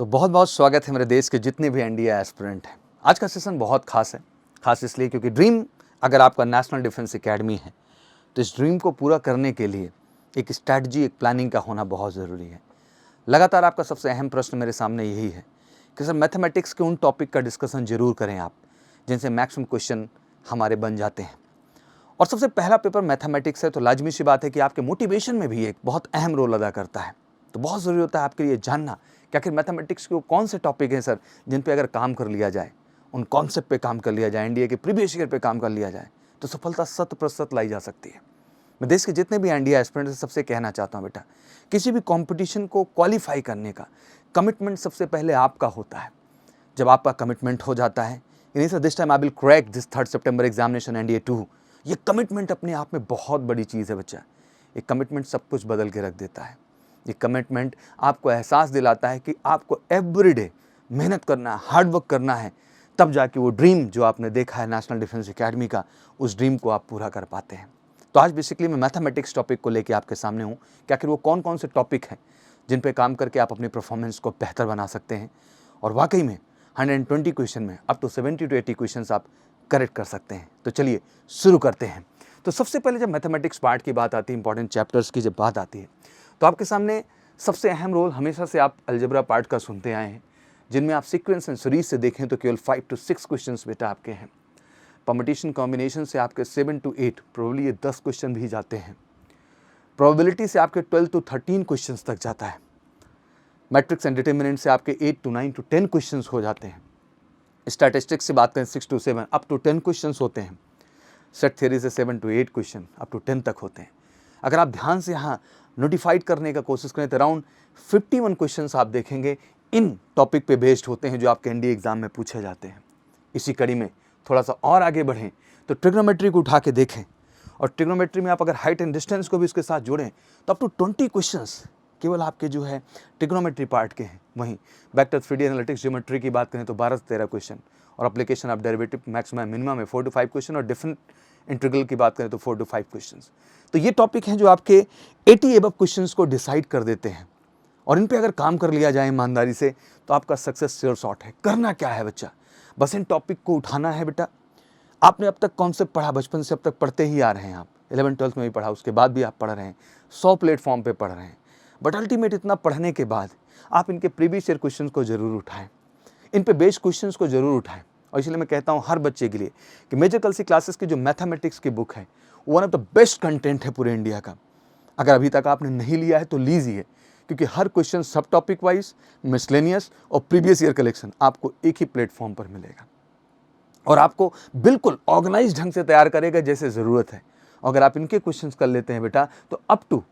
तो बहुत बहुत स्वागत है मेरे देश के जितने भी एनडीए एस्पिरेंट हैं। आज का सेशन बहुत खास है। खास इसलिए क्योंकि ड्रीम अगर आपका नेशनल डिफेंस एकेडमी है तो इस ड्रीम को पूरा करने के लिए एक स्ट्रैटेजी, एक प्लानिंग का होना बहुत ज़रूरी है। लगातार आपका सबसे अहम प्रश्न मेरे सामने यही है कि सर मैथमेटिक्स के उन टॉपिक का डिस्कशन ज़रूर करें आप जिनसे मैक्सिमम क्वेश्चन हमारे बन जाते हैं। और सबसे पहला पेपर मैथमेटिक्स है तो लाजमी सी बात है कि आपके मोटिवेशन में भी एक बहुत अहम रोल अदा करता है। तो बहुत ज़रूरी होता है आपके लिए जानना कि आखिर मैथमेटिक्स के वो कौन से टॉपिक हैं सर जिन पे अगर काम कर लिया जाए, उन कॉन्सेप्ट पे काम कर लिया जाए, एनडीए के प्रीवियस ईयर पे काम कर लिया जाए तो सफलता 100% लाई जा सकती है। मैं देश के जितने भी एनडीए एस्पिरेंट से सबसे कहना चाहता हूँ बेटा, किसी भी कॉम्पिटिशन को क्वालिफाई करने का कमिटमेंट सबसे पहले आपका होता है। जब आपका कमिटमेंट हो जाता है यानी sir this time I will crack this 3 September examination NDA 2, ये कमिटमेंट अपने आप में बहुत बड़ी चीज़ है बच्चा। ये कमिटमेंट सब कुछ बदल के रख देता है। ये कमिटमेंट आपको एहसास दिलाता है कि आपको एवरीडे मेहनत करना है, हार्ड वर्क करना है, तब जाके वो ड्रीम जो आपने देखा है नेशनल डिफेंस एकेडमी का, उस ड्रीम को आप पूरा कर पाते हैं। तो आज बेसिकली मैं मैथमेटिक्स टॉपिक को लेके आपके सामने हूँ कि आखिर वो कौन कौन से टॉपिक हैं जिन पे काम करके आप अपनी परफॉर्मेंस को बेहतर बना सकते हैं और वाकई में 120 क्वेश्चन में अप टू 70 to 80 क्वेश्चन आप करेक्ट कर सकते हैं। तो चलिए शुरू करते हैं। तो सबसे पहले जब मैथमेटिक्स पार्ट की बात आती है, इंपॉर्टेंट चैप्टर्स की जब बात आती है, तो आपके सामने सबसे अहम रोल हमेशा से आप अलजेब्रा पार्ट का सुनते आए हैं, जिनमें आप सीक्वेंस एंड सीरीज से देखें तो केवल 5 to 6 क्वेश्चंस बेटा आपके हैं। परम्यूटेशन कॉम्बिनेशन से आपके 7 to 8 प्रोबेबली ये 10 क्वेश्चन भी जाते हैं। प्रोबेबिलिटी से आपके 12 to 13 क्वेश्चंस तक जाता है। मैट्रिक्स एंड डिटरमिनेंट से आपके 8 to 9 to 10 क्वेश्चंस हो जाते हैं। स्टैटिस्टिक्स से बात करें 6 to 7 अप टू 10 क्वेश्चंस होते हैं। सेट थ्योरी से 7 to 8 क्वेश्चन अप टू 10 तक होते हैं। अगर आप ध्यान से यहाँ नोटिफाइड करने का कोशिश करें तो अराउंड 51 क्वेश्चंस आप देखेंगे इन टॉपिक पे बेस्ड होते हैं जो आपके एनडीए एग्जाम में पूछे जाते हैं। इसी कड़ी में थोड़ा सा और आगे बढ़ें तो ट्रिग्नोमेट्री को उठा के देखें और ट्रिग्नोमेट्री में आप अगर हाइट एंड डिस्टेंस को भी इसके साथ जोड़ें तो अप टू 20 क्वेश्चंस केवल आपके जो है ट्रिग्नोमेट्री पार्ट के हैं। वहीं वेक्टर 3D एनालिटिक्स ज्योमेट्री की बात करें तो 12 से 13 क्वेश्चन और application of derivative maximum minimum में 4 to 5 क्वेश्चन और डिफरेंट इंटीग्रल की बात करें तो 4 to 5 क्वेश्चंस। तो ये टॉपिक हैं जो आपके 80 एबव क्वेश्चंस को डिसाइड कर देते हैं और इन पे अगर काम कर लिया जाए ईमानदारी से तो आपका सक्सेस श्योर शॉट है। करना क्या है बच्चा, बस इन टॉपिक को उठाना है बेटा। आपने अब तक कॉन्सेप्ट पढ़ा, बचपन से अब तक पढ़ते ही आ रहे हैं, आप 11th-12th में भी पढ़ा, उसके बाद भी आप पढ़ रहे हैं, 100 प्लेटफॉर्म पे पढ़ रहे हैं, बट अल्टीमेट इतना पढ़ने के बाद आप इनके प्रीवियस ईयर क्वेश्चन को जरूर उठाएं, इन पे बेस्ड क्वेश्चंस को जरूर उठाएं। और इसलिए मैं कहता हूं हर बच्चे के लिए कि मेजर कलसी क्लासेस की जो मैथमेटिक्स की बुक है one of the best content है पूरे इंडिया का। अगर अभी तक आपने नहीं लिया है तो लीजिए, क्योंकि हर क्वेश्चन सब टॉपिक वाइज, मिसलेनियस और प्रीवियस ईयर कलेक्शन आपको एक ही प्लेटफॉर्म पर मिलेगा और आपको बिल्कुल ऑर्गेनाइज ढंग से तैयार करेगा जैसे ज़रूरत है। अगर आप इनके क्वेश्चन कर लेते हैं बेटा तो अप टू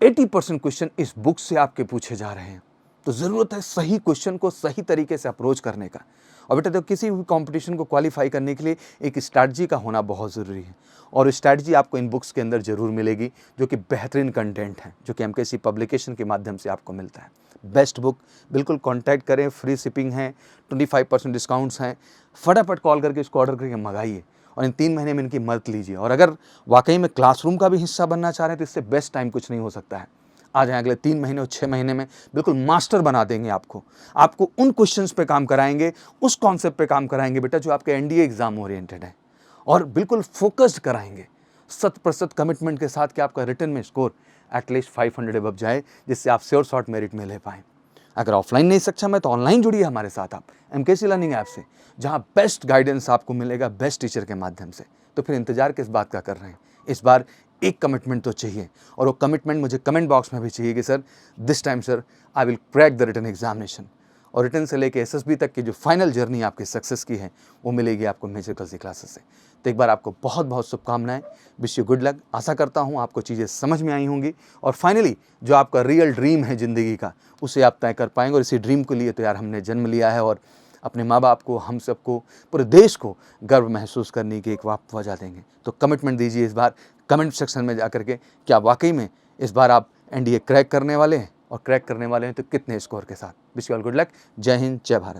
80% क्वेश्चन इस बुक से आपके पूछे जा रहे हैं। तो ज़रूरत है सही क्वेश्चन को सही तरीके से अप्रोच करने का। और बेटा तो किसी भी कंपटीशन को क्वालिफाई करने के लिए एक स्ट्रैटेजी का होना बहुत ज़रूरी है और स्ट्रैटेजी आपको इन बुक्स के अंदर ज़रूर मिलेगी जो कि बेहतरीन कंटेंट है, जो कि एमकेसी पब्लिकेशन के माध्यम से आपको मिलता है। बेस्ट बुक, बिल्कुल कॉन्टैक्ट करें, फ्री शिपिंग है, 25% डिस्काउंट्स हैं। फटाफट कॉल करके इसको ऑर्डर करके मंगाइए और इन 3 महीने में इनकी मदद लीजिए। और अगर वाकई में क्लासरूम का भी हिस्सा बनना चाह रहे हैं तो इससे बेस्ट टाइम कुछ नहीं हो सकता है। आ जाए अगले 3 महीने और 6 महीने में बिल्कुल मास्टर बना देंगे आपको उन क्वेश्चंस पे काम कराएंगे, उस कॉन्सेप्ट पे काम कराएंगे बेटा जो आपके एनडीए एग्जाम ओरिएंटेड है और बिल्कुल फोकस्ड कराएंगे 100% कमिटमेंट के साथ कि आपका रिटन में स्कोर एटलीस्ट 500 अबव जाए, जिससे आप श्योर शॉर्ट मेरिट में ले पाएँ। अगर ऑफलाइन नहीं सक्षम है तो ऑनलाइन जुड़िए हमारे साथ आप एमकेसी लर्निंग ऐप से, जहां बेस्ट गाइडेंस आपको मिलेगा बेस्ट टीचर के माध्यम से। तो फिर इंतजार किस बात का कर रहे हैं, इस बार एक कमिटमेंट तो चाहिए और वो कमिटमेंट मुझे कमेंट बॉक्स में भी चाहिए कि sir this time sir I will crack the written examination. और रिटन से लेके एसएसबी तक की जो फाइनल जर्नी आपकी सक्सेस की है वो मिलेगी आपको मेजर कलसी क्लासेस से। तो एक बार आपको बहुत बहुत शुभकामनाएं, विश यू गुड लक। आशा करता हूँ आपको चीज़ें समझ में आई होंगी और फाइनली जो आपका रियल ड्रीम है ज़िंदगी का उसे आप तय कर पाएंगे। और इसी ड्रीम के लिए तो यार हमने जन्म लिया है और अपने माँ बाप को, हम सबको, पूरे देश को गर्व महसूस करने की एक वजह देंगे। तो कमिटमेंट दीजिए इस बार कमेंट सेक्शन में जाकर के, क्या वाकई में इस बार आप एनडीए क्रैक करने वाले हैं और क्रैक करने वाले हैं तो कितने स्कोर के साथ। Wish you all good luck. जय हिंद, जय भारत।